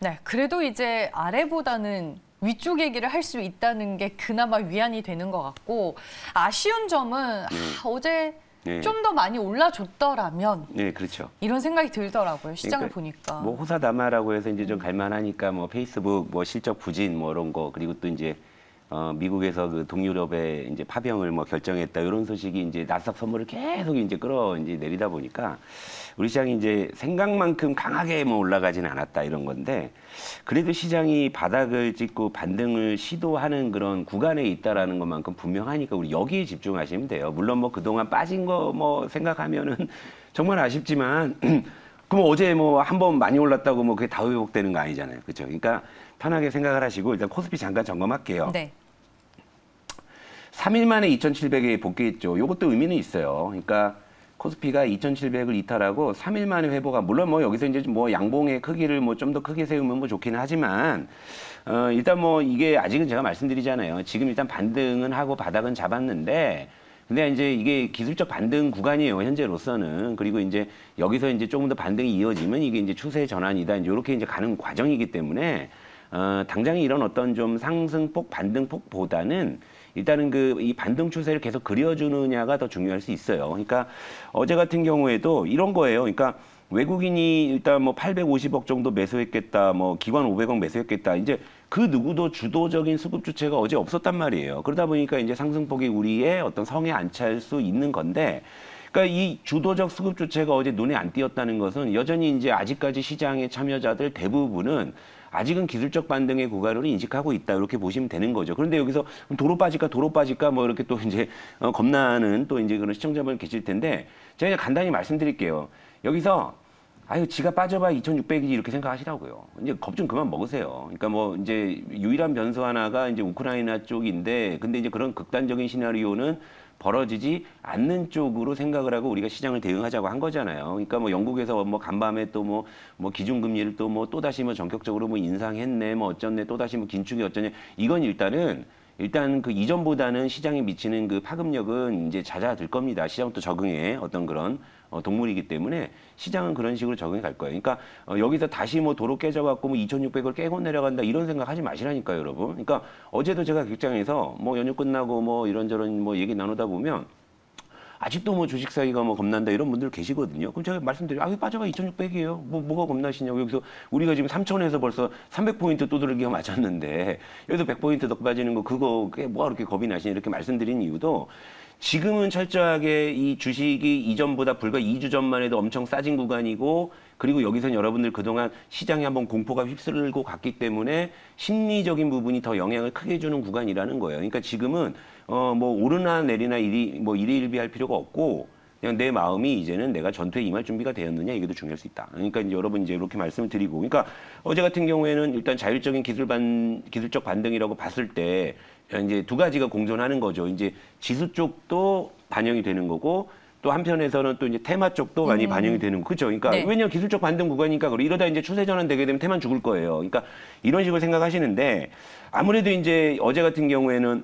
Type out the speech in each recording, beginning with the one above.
네, 그래도 이제 아래보다는 위쪽 얘기를 할 수 있다는 게 그나마 위안이 되는 것 같고 아쉬운 점은 어제 네. 좀 더 많이 올라줬더라면 네, 그렇죠. 이런 생각이 들더라고요. 시장을 그러니까 보니까. 뭐 호사다마라고 해서 이제 좀 갈만하니까 뭐 페이스북 뭐 실적 부진 뭐 이런 거 그리고 또 이제 미국에서 그 동유럽의 이제 파병을 뭐 결정했다 이런 소식이 이제 나스닥 선물을 계속 이제 끌어 이제 내리다 보니까 우리 시장이 이제 생각만큼 강하게 뭐 올라가지는 않았다 이런 건데 그래도 시장이 바닥을 찍고 반등을 시도하는 그런 구간에 있다라는 것만큼 분명하니까 우리 여기에 집중하시면 돼요. 물론 뭐 그동안 빠진 거 뭐 생각하면은 정말 아쉽지만 그럼 어제 뭐 한 번 많이 올랐다고 뭐 그게 다 회복되는 거 아니잖아요. 그렇죠? 그러니까 편하게 생각을 하시고 일단 코스피 잠깐 점검할게요. 네. 3일 만에 2,700에 복귀했죠. 이것도 의미는 있어요. 그러니까 코스피가 2,700을 이탈하고 3일 만에 회복한 물론 뭐 여기서 이제 뭐 양봉의 크기를 뭐 좀 더 크게 세우면 뭐 좋기는 하지만 일단 뭐 이게 아직은 제가 말씀드리잖아요. 지금 일단 반등은 하고 바닥은 잡았는데 근데 이제 이게 기술적 반등 구간이에요, 현재로서는. 그리고 이제 여기서 이제 조금 더 반등이 이어지면 이게 이제 추세 전환이다. 이제 이렇게 이제 가는 과정이기 때문에, 당장에 이런 어떤 좀 상승폭, 반등폭보다는 일단은 그 이 반등 추세를 계속 그려주느냐가 더 중요할 수 있어요. 그러니까 어제 같은 경우에도 이런 거예요. 그러니까 외국인이 일단 뭐 850억 정도 매수했겠다, 뭐 기관 500억 매수했겠다. 이제 그 누구도 주도적인 수급 주체가 어제 없었단 말이에요. 그러다 보니까 이제 상승폭이 우리의 어떤 성에 안 찰 수 있는 건데, 그러니까 이 주도적 수급 주체가 어제 눈에 안 띄었다는 것은 여전히 이제 아직까지 시장의 참여자들 대부분은 아직은 기술적 반등의 구간으로 인식하고 있다 이렇게 보시면 되는 거죠. 그런데 여기서 도로 빠질까 뭐 이렇게 또 이제 겁나는 또 이제 그런 시청자분 계실 텐데 제가 간단히 말씀드릴게요. 여기서 아유 지가 빠져봐야 2,600이지 이렇게 생각하시라고요. 이제 겁 좀 그만 먹으세요. 그러니까 뭐 이제 유일한 변수 하나가 이제 우크라이나 쪽인데 근데 이제 그런 극단적인 시나리오는 벌어지지 않는 쪽으로 생각을 하고 우리가 시장을 대응하자고 한 거잖아요. 그러니까 뭐 영국에서 뭐 간밤에 또 뭐 기준금리를 또 뭐 또다시 뭐 전격적으로 뭐 인상했네 뭐 어쩌네 또다시 뭐 긴축이 어쩌네 이건 일단 그 이전보다는 시장에 미치는 그 파급력은 이제 잦아들 겁니다. 시장 또 적응에 어떤 그런 동물이기 때문에 시장은 그런 식으로 적응해 갈 거예요. 그러니까 여기서 다시 뭐 도로 깨져갖고 뭐 2,600을 깨고 내려간다 이런 생각하지 마시라니까요, 여러분. 그러니까 어제도 제가 극장에서 뭐 연휴 끝나고 뭐 이런저런 뭐 얘기 나누다 보면 아직도 뭐 주식 사기가 뭐 겁난다 이런 분들 계시거든요. 그럼 제가 말씀드려요. 아, 빠져봐 2,600이에요. 뭐가 겁나시냐고. 여기서 우리가 지금 3,000에서 벌써 300포인트 두드러기가 맞았는데 여기서 100포인트 더 빠지는 거 그거 그게 뭐가 그렇게 겁이 나시냐 이렇게 말씀드린 이유도 지금은 철저하게 이 주식이 이전보다 불과 2주 전만 해도 엄청 싸진 구간이고 그리고 여기선 여러분들 그동안 시장에 한번 공포가 휩쓸고 갔기 때문에 심리적인 부분이 더 영향을 크게 주는 구간이라는 거예요. 그러니까 지금은 뭐 오르나 내리나 일희일비할 필요가 없고 그냥 내 마음이 이제는 내가 전투에 임할 준비가 되었느냐 이게 더 중요할 수 있다. 그러니까 이제 여러분 이제 이렇게 말씀을 드리고 그러니까 어제 같은 경우에는 일단 자율적인 기술적 반등이라고 봤을 때 이제 두 가지가 공존하는 거죠. 이제 지수 쪽도 반영이 되는 거고 또 한편에서는 또 이제 테마 쪽도 많이 반영이 되는 거. 그렇죠? 그러니까 네. 왜냐면 기술적 반등 구간이니까 이러다 이제 추세 전환 되게 되면 테마는 죽을 거예요. 그러니까 이런 식으로 생각하시는데 아무래도 이제 어제 같은 경우에는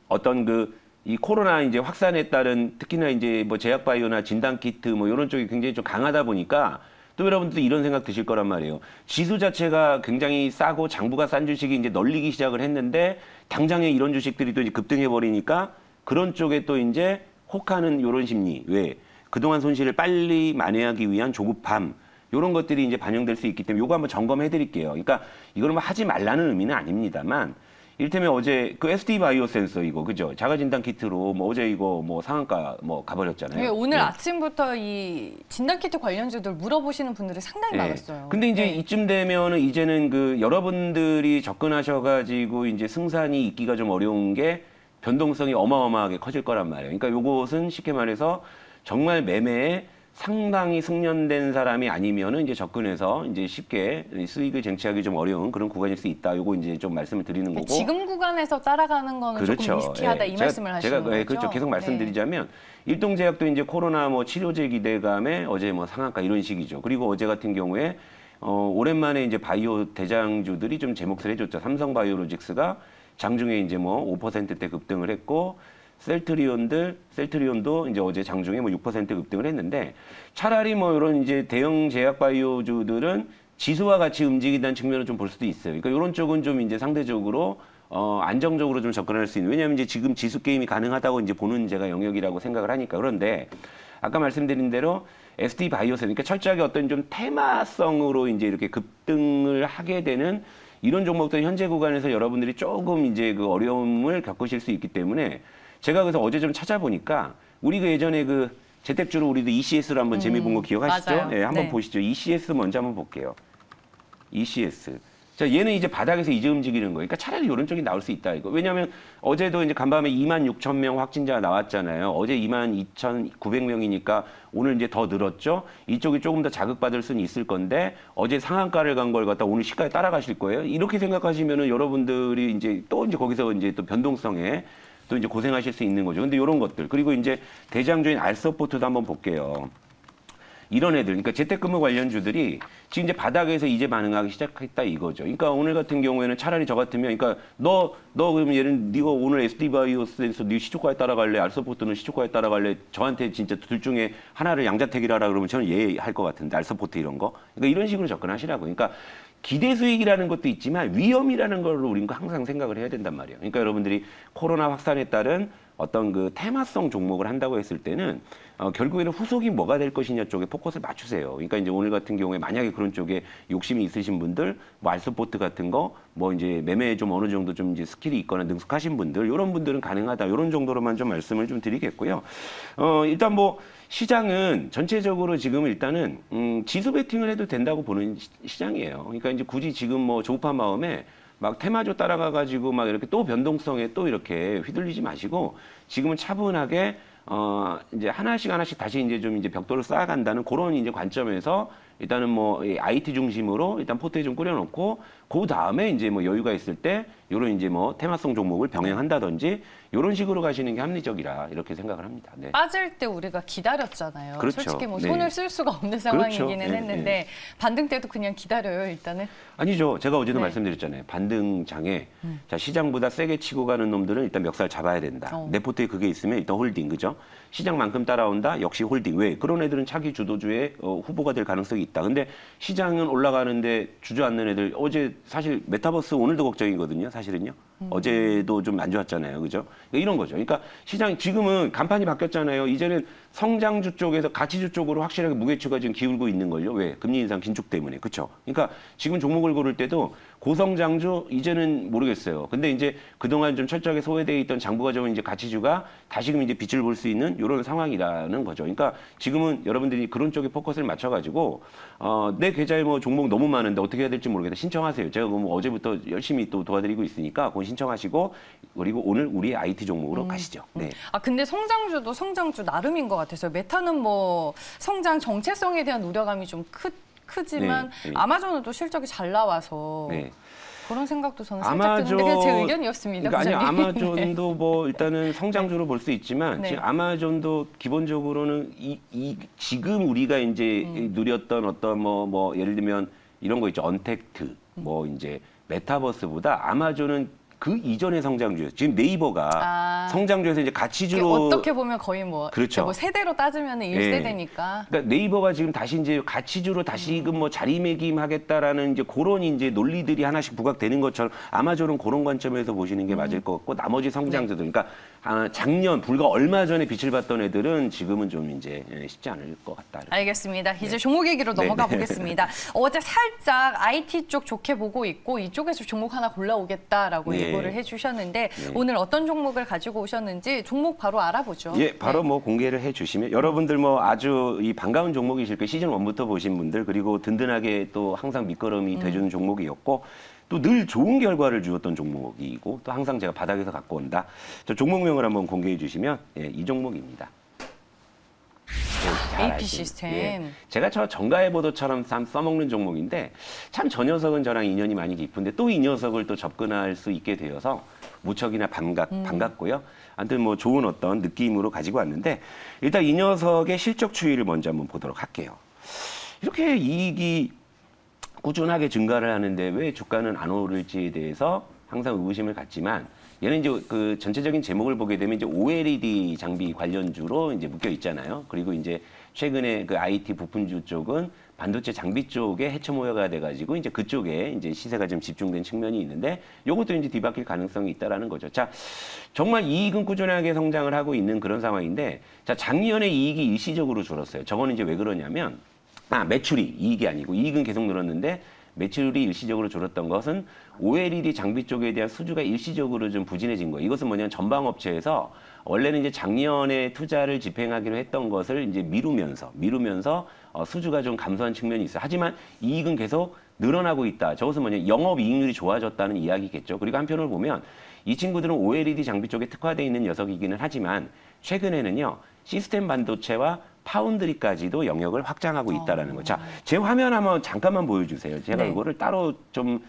어떤 이 코로나 이제 확산에 따른 특히나 이제 뭐 제약바이오나 진단키트 뭐 이런 쪽이 굉장히 좀 강하다 보니까 또 여러분들도 이런 생각 드실 거란 말이에요. 지수 자체가 굉장히 싸고 장부가 싼 주식이 이제 널리기 시작을 했는데 당장에 이런 주식들이 또 이제 급등해 버리니까 그런 쪽에 또 이제 혹하는 이런 심리. 왜? 그동안 손실을 빨리 만회하기 위한 조급함. 이런 것들이 이제 반영될 수 있기 때문에 이거 한번 점검해 드릴게요. 그러니까 이거는 뭐 하지 말라는 의미는 아닙니다만 이를테면 어제 그 SD 바이오 센서 이거 그죠? 자가 진단 키트로 뭐 어제 이거 뭐 상한가 뭐 가버렸잖아요. 네, 오늘 네. 아침부터 이 진단키트 관련주들 물어보시는 분들이 상당히 많았어요. 근데 이제 네. 이쯤 되면은 이제는 그 여러분들이 접근하셔가지고 이제 승산이 있기가 좀 어려운 게 변동성이 어마어마하게 커질 거란 말이에요. 그러니까 요것은 쉽게 말해서 정말 매매에 상당히 숙련된 사람이 아니면은 이제 접근해서 이제 쉽게 수익을 쟁취하기 좀 어려운 그런 구간일 수 있다. 요거 이제 좀 말씀을 드리는 거고. 지금 구간에서 따라가는 거는 그렇죠. 조금 리스키하다 이 말씀을 하시는 거죠. 그렇죠. 계속 말씀드리자면 일동제약도 이제 코로나 뭐 치료제 기대감에 어제 뭐 상한가 이런 식이죠. 그리고 어제 같은 경우에 오랜만에 이제 바이오 대장주들이 좀 제 몫을 해줬죠. 삼성바이오로직스가 장중에 이제 뭐 5%대 급등을 했고 셀트리온도 이제 어제 장중에 뭐 6% 급등을 했는데 차라리 뭐 이런 이제 대형 제약 바이오주들은 지수와 같이 움직인다는 측면을 좀 볼 수도 있어요. 그러니까 이런 쪽은 좀 이제 상대적으로 안정적으로 좀 접근할 수 있는. 왜냐하면 이제 지금 지수 게임이 가능하다고 이제 보는 제가 영역이라고 생각을 하니까. 그런데 아까 말씀드린 대로 ST 바이오스, 그러니까 철저하게 어떤 좀 테마성으로 이제 이렇게 급등을 하게 되는 이런 종목들 현재 구간에서 여러분들이 조금 이제 그 어려움을 겪으실 수 있기 때문에 제가 그래서 어제 좀 찾아보니까 우리 그 예전에 그 재택주로 우리도 ECS로 한번 재미 본 거 기억하시죠? 맞아요. 네, 한번 네. 보시죠. ECS 먼저 한번 볼게요. ECS. 자, 얘는 이제 바닥에서 이제 움직이는 거예요. 그러니까 차라리 이런 쪽이 나올 수 있다 이거. 왜냐하면 어제도 이제 간밤에 26,000명 확진자가 나왔잖아요. 어제 22,900명이니까 오늘 이제 더 늘었죠. 이쪽이 조금 더 자극받을 수는 있을 건데 어제 상한가를 간 걸 갖다 오늘 시가에 따라가실 거예요. 이렇게 생각하시면은 여러분들이 이제 또 이제 거기서 이제 또 변동성에 또 이제 고생하실 수 있는 거죠. 근데 이런 것들 그리고 이제 대장주인 알서포트도 한번 볼게요. 이런 애들, 그러니까 재택근무 관련주들이 지금 이제 바닥에서 이제 반응하기 시작했다 이거죠. 그러니까 오늘 같은 경우에는 차라리 저 같으면, 그러니까 너 그러면 얘는 네가 오늘 SD바이오스에서 네 시초가에 따라갈래, 알서포트는 시초가에 따라갈래, 저한테 진짜 둘 중에 하나를 양자택일하라 그러면 저는 예 할 것 같은데 알서포트 이런 거, 그러니까 이런 식으로 접근하시라고. 그러니까 기대 수익이라는 것도 있지만 위험이라는 걸로 우리는 항상 생각을 해야 된단 말이에요. 그러니까 여러분들이 코로나 확산에 따른 어떤 그 테마성 종목을 한다고 했을 때는 결국에는 후속이 뭐가 될 것이냐 쪽에 포커스를 맞추세요. 그러니까 이제 오늘 같은 경우에 만약에 그런 쪽에 욕심이 있으신 분들, 뭐 알스포트 같은 거, 뭐 이제 매매에 좀 어느 정도 좀 이제 스킬이 있거나 능숙하신 분들, 이런 분들은 가능하다. 이런 정도로만 좀 말씀을 좀 드리겠고요. 일단 뭐 시장은 전체적으로 지금 일단은 지수 베팅을 해도 된다고 보는 시장이에요. 그러니까 이제 굳이 지금 뭐 조급한 마음에 막 테마주 따라가가지고 막 이렇게 또 변동성에 또 이렇게 휘둘리지 마시고 지금은 차분하게 이제 하나씩 다시 이제 좀 이제 벽돌을 쌓아간다는 그런 이제 관점에서 일단은 뭐 IT 중심으로 일단 포트에 좀 꾸려놓고 그 다음에 이제 뭐 여유가 있을 때 요런 이제 뭐 테마성 종목을 병행한다든지 요런 식으로 가시는 게 합리적이라 이렇게 생각을 합니다. 네. 빠질 때 우리가 기다렸잖아요. 그렇죠. 솔직히 뭐 네. 손을 쓸 수가 없는 상황이기는 그렇죠. 네, 했는데 네. 반등 때도 그냥 기다려요, 일단은. 아니죠. 제가 어제도 네. 말씀드렸잖아요. 반등장에 자 시장보다 세게 치고 가는 놈들은 일단 멱살 잡아야 된다. 내 포트에 그게 있으면 일단 홀딩, 그죠? 시장만큼 따라온다? 역시 홀딩. 왜? 그런 애들은 차기 주도주의 후보가 될 가능성이 있다. 근데 시장은 올라가는데 주저앉는 애들, 어제 사실 메타버스 오늘도 걱정이거든요. 사실은요. 어제도 좀 안 좋았잖아요. 그죠? 그러니까 이런 거죠. 그러니까 시장이 지금은 간판이 바뀌었잖아요. 이제는 성장주 쪽에서 가치주 쪽으로 확실하게 무게추가 지금 기울고 있는 걸요. 왜? 금리 인상 긴축 때문에. 그렇죠? 그러니까 지금 종목을 고를 때도 고성장주 이제는 모르겠어요. 근데 이제 그동안 좀 철저하게 소외되어 있던 장부가 좀 이제 가치주가 다시금 이제 빛을 볼 수 있는 이런 상황이라는 거죠. 그러니까 지금은 여러분들이 그런 쪽에 포커스를 맞춰가지고 내 계좌에 뭐 종목 너무 많은데 어떻게 해야 될지 모르겠다. 신청하세요. 제가 뭐 어제부터 열심히 또 도와드리고 있으니까 그건 신청하시고 그리고 오늘 우리 IT 종목으로 가시죠. 네. 아 근데 성장주도 성장주 나름인 것 같아서 메타는 뭐 성장 정체성에 대한 우려감이 좀 크지만 네, 네. 아마존은 또 실적이 잘 나와서 네. 그런 생각도 저는 살짝 드는데 그냥 제 의견이었습니다. 그러니까 아니 부장님. 아마존도 뭐 일단은 성장주로 볼 수 있지만 네. 지금 아마존도 기본적으로는 지금 우리가 이제 누렸던 어떤 뭐 예를 들면 이런 거 있죠. 언택트 뭐 이제 메타버스보다 아마존은 그 이전의 성장주였어요. 지금 네이버가 성장주에서 이제 가치주로 어떻게 보면 거의 뭐, 그렇죠. 뭐 세대로 따지면 1세대니까. 그러니까 네이버가 지금 다시 이제 가치주로 다시금 뭐 자리매김하겠다라는 이제 그런 이제 논리들이 하나씩 부각되는 것처럼 아마존은 그런 관점에서 보시는 게 맞을 것 같고 나머지 성장주들, 그러니까 작년 불과 얼마 전에 빛을 봤던 애들은 지금은 좀 이제 쉽지 않을 것 같다. 알겠습니다. 이제 종목 얘기로 넘어가 보겠습니다. 어제 살짝 IT 쪽 좋게 보고 있고 이쪽에서 종목 하나 골라오겠다라고 예고를 해주셨는데 오늘 어떤 종목을 가지고 오셨는지 종목 바로 알아보죠. 예, 바로 뭐 공개를 해주시면 여러분들 뭐 아주 이 반가운 종목이실 거예요. 시즌 1부터 보신 분들 그리고 든든하게 또 항상 밑거름이 돼주는 종목이었고 또 늘 좋은 결과를 주었던 종목이고 또 항상 제가 바닥에서 갖고 온다. 저 종목명을 한번 공개해 주시면 이 종목입니다. AP 시스템. 예. 제가 저 정가의 보도처럼 써먹는 종목인데 참 저 녀석은 저랑 인연이 많이 깊은데 또 이 녀석을 또 접근할 수 있게 되어서 무척이나 반갑고요. 아무튼 뭐 좋은 어떤 느낌으로 가지고 왔는데 일단 이 녀석의 실적 추이를 먼저 한번 보도록 할게요. 이렇게 이익이 꾸준하게 증가를 하는데 왜 주가는 안 오를지에 대해서 항상 의구심을 갖지만 얘는 이제 그 전체적인 제목을 보게 되면 이제 OLED 장비 관련주로 이제 묶여 있잖아요. 그리고 이제 최근에 그 IT 부품주 쪽은 반도체 장비 쪽에 해처 모여가 돼가지고 이제 그쪽에 이제 시세가 좀 집중된 측면이 있는데 요것도 이제 뒤바뀔 가능성이 있다라는 거죠. 자, 정말 이익은 꾸준하게 성장을 하고 있는 그런 상황인데, 자, 작년에 이익이 일시적으로 줄었어요. 저거는 이제 왜 그러냐면, 매출이 이익이 아니고 이익은 계속 늘었는데 매출이 일시적으로 줄었던 것은 OLED 장비 쪽에 대한 수주가 일시적으로 좀 부진해진 거예요. 이것은 뭐냐면 전방업체에서 원래는 이제 작년에 투자를 집행하기로 했던 것을 이제 미루면서 수주가 좀 감소한 측면이 있어요. 하지만 이익은 계속 늘어나고 있다. 저것은 뭐냐, 영업이익률이 좋아졌다는 이야기겠죠. 그리고 한편으로 보면 이 친구들은 OLED 장비 쪽에 특화되어 있는 녀석이기는 하지만 최근에는요, 시스템 반도체와 파운드리까지도 영역을 확장하고 있다라는 거. 자, 제 화면 한번 잠깐만 보여주세요. 제가 이거를 따로 좀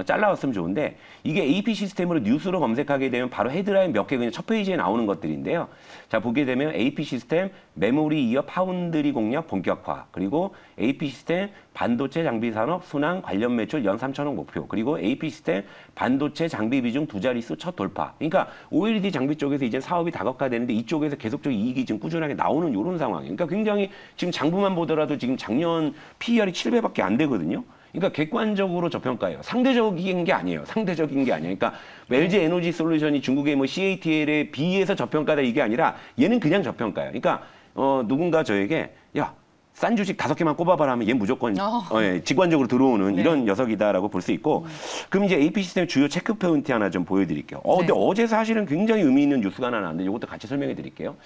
잘라왔으면 좋은데, 이게 AP 시스템으로 뉴스로 검색하게 되면 바로 헤드라인 몇 개 그냥 첫 페이지에 나오는 것들인데요. 자, 보게 되면 AP 시스템 메모리 이어 파운드리 공략 본격화, 그리고 AP 시스템 반도체 장비 산업 순환 관련 매출 연 3천억 목표, 그리고 AP 시스템 반도체 장비 비중 2자릿수 첫 돌파. 그러니까 OLED 장비 쪽에서 이제 사업이 다각화되는데 이쪽에서 계속적인 이익이 지금 꾸준하게 나오는 이런 상황이에요. 그러니까 굉장히 지금 장부만 보더라도 지금 작년 PER이 7배밖에 안 되거든요. 그러니까 객관적으로 저평가예요. 상대적인 게 아니에요. 상대적인 게 아니에요. 그러니까 LG 에너지 솔루션이 중국의 뭐 CATL에 비해서 저평가다 이게 아니라 얘는 그냥 저평가예요. 그러니까 누군가 저에게 야, 싼 주식 5개만 꼽아봐라 하면 얘 무조건 직관적으로 들어오는 이런 녀석이다라고 볼 수 있고, 그럼 이제 AP 시스템 주요 체크 포인트 하나 좀 보여드릴게요. 근데 어제 사실은 굉장히 의미 있는 뉴스가 하나 나왔는데 이것도 같이 설명해 드릴게요.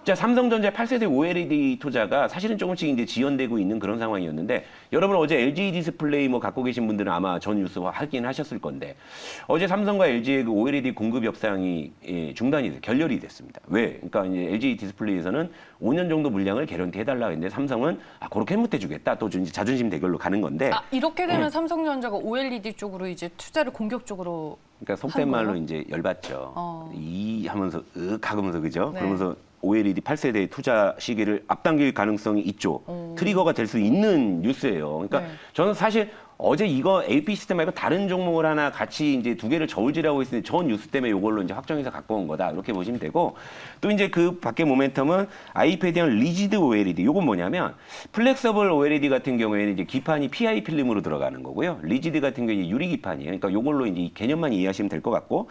자, 삼성전자의 8세대 OLED 투자가 사실은 조금씩 이제 지연되고 있는 그런 상황이었는데, 여러분 어제 LG 디스플레이 뭐 갖고 계신 분들은 아마 전 뉴스 확인 하셨을 건데, 어제 삼성과 LG의 그 OLED 공급 협상이 중단이 돼, 결렬이 됐습니다. 왜? 그러니까 이제 LG 디스플레이에서는 5년 정도 물량을 개런티 해달라 했는데 삼성은 그렇게 못 해주겠다. 또 이제 자존심 대결로 가는 건데. 이렇게 되면 삼성전자가 OLED 쪽으로 이제 투자를 공격적으로. 그러니까 속된 말로 이제 열받죠. 이 하면서 하면서 그죠? 그러면서 OLED 8세대 투자 시기를 앞당길 가능성이 있죠. 트리거가 될 수 있는 뉴스예요. 그러니까 저는 사실 어제 이거 AP 시스템 말고 다른 종목을 하나 같이 이제 2개를 저울질하고 있는데 저 뉴스 때문에 이걸로 이제 확정해서 갖고 온 거다. 이렇게 보시면 되고, 또 이제 그 밖에 모멘텀은 아이패드형 리지드 OLED. 요건 뭐냐면 플렉서블 OLED 같은 경우에는 이제 기판이 PI 필름으로 들어가는 거고요. 리지드 같은 경우에 유리 기판이에요. 그러니까 요걸로 이제 개념만 이해하시면 될 것 같고.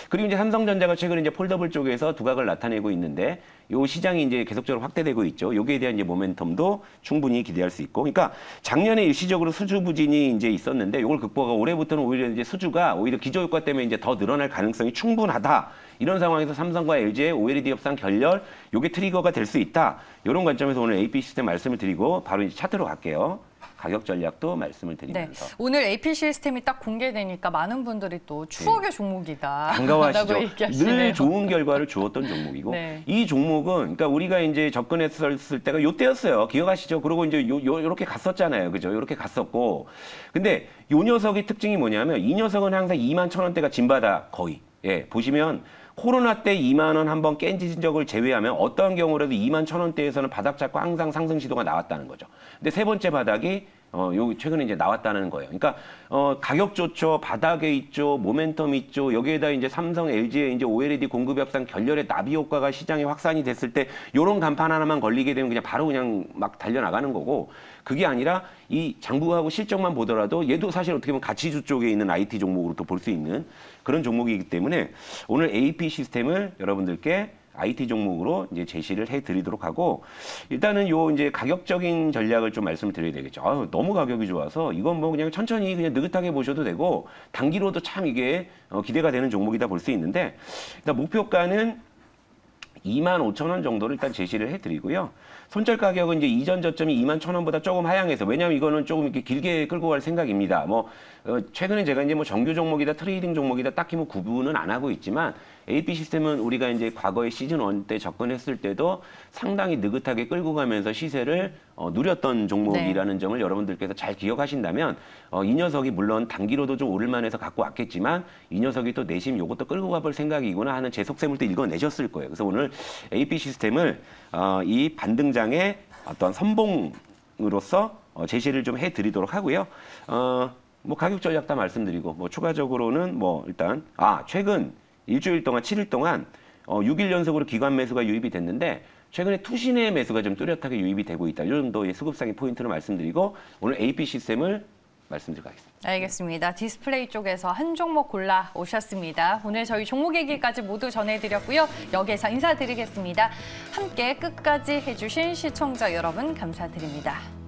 그리고 이제 삼성전자가 최근에 이제 폴더블 쪽에서 두각을 나타내고 있는데 요 시장이 이제 계속적으로 확대되고 있죠. 여기에 대한 이제 모멘텀도 충분히 기대할 수 있고. 그러니까 작년에 일시적으로 수주 부진이 이제 있었는데 이걸 극복하고 올해부터는 오히려 이제 수주가 오히려 기저 효과 때문에 이제 더 늘어날 가능성이 충분하다. 이런 상황에서 삼성과 LG의 OLED 협상 결렬, 요게 트리거가 될 수 있다. 이런 관점에서 오늘 AP 시스템 말씀을 드리고 바로 이제 차트로 갈게요. 가격 전략도 말씀을 드리면서. 오늘 AP 시스템이 딱 공개되니까 많은 분들이 또 추억의 종목이다. 반가워하시죠. 늘 좋은 결과를 주었던 종목이고 이 종목은 그러니까 우리가 이제 접근했을 때가 요때였어요. 기억하시죠? 그리고 이제 요렇게 갔었잖아요. 그죠? 요렇게 갔었고. 근데 요 녀석의 특징이 뭐냐면 이 녀석은 항상 21,000원대가 진바다 거의. 보시면 코로나 때 2만 원 한번 깬 적을 제외하면 어떠한 경우라도 21,000원대에서는 바닥 잡고 항상 상승 시도가 나왔다는 거죠. 근데 세 번째 바닥이 요 최근에 이제 나왔다는 거예요. 그러니까 가격 좋죠, 바닥에 있죠, 모멘텀 있죠. 여기에다 이제 삼성, LG의 이제 OLED 공급 협상 결렬의 나비 효과가 시장에 확산이 됐을 때 요런 간판 하나만 걸리게 되면 그냥 바로 그냥 막 달려나가는 거고, 그게 아니라 이 장부하고 실적만 보더라도 얘도 사실 어떻게 보면 가치주 쪽에 있는 IT 종목으로 또 볼 수 있는 그런 종목이기 때문에 오늘 AP 시스템을 여러분들께 IT 종목으로 이제 제시를 해드리도록 하고, 일단은 요 이제 가격적인 전략을 좀 말씀을 드려야 되겠죠. 너무 가격이 좋아서 이건 뭐 그냥 천천히 그냥 느긋하게 보셔도 되고 단기로도 참 이게 기대가 되는 종목이다 볼 수 있는데, 일단 목표가는 25,000원 정도를 일단 제시를 해드리고요. 손절 가격은 이제 이전 저점이 21,000원보다 조금 하향해서, 왜냐하면 이거는 조금 이렇게 길게 끌고 갈 생각입니다. 뭐 최근에 제가 이제 뭐 정규 종목이다 트레이딩 종목이다 딱히 뭐 구분은 안 하고 있지만 AP 시스템은 우리가 이제 과거에 시즌 1 때 접근했을 때도 상당히 느긋하게 끌고 가면서 시세를 누렸던 종목이라는 점을 여러분들께서 잘 기억하신다면 이 녀석이 물론 단기로도 좀 오를만해서 갖고 왔겠지만 이 녀석이 또 내심 요것도 끌고 가볼 생각이구나 하는 제 속셈을 또 읽어내셨을 거예요. 그래서 오늘 AP 시스템을 이 반등장의 어떤 선봉으로서 제시를 좀 해드리도록 하고요. 뭐 가격 전략 다 말씀드리고 뭐 추가적으로는 뭐 일단 최근 일주일 동안 7일 동안 6일 연속으로 기관 매수가 유입이 됐는데 최근에 투신의 매수가 좀 뚜렷하게 유입이 되고 있다. 이 정도의 수급상의 포인트를 말씀드리고 오늘 AP 시스템을 말씀드리고 가겠습니다. 알겠습니다. 디스플레이 쪽에서 한 종목 골라 오셨습니다. 오늘 저희 종목 얘기까지 모두 전해드렸고요. 여기에서 인사드리겠습니다. 함께 끝까지 해주신 시청자 여러분 감사드립니다.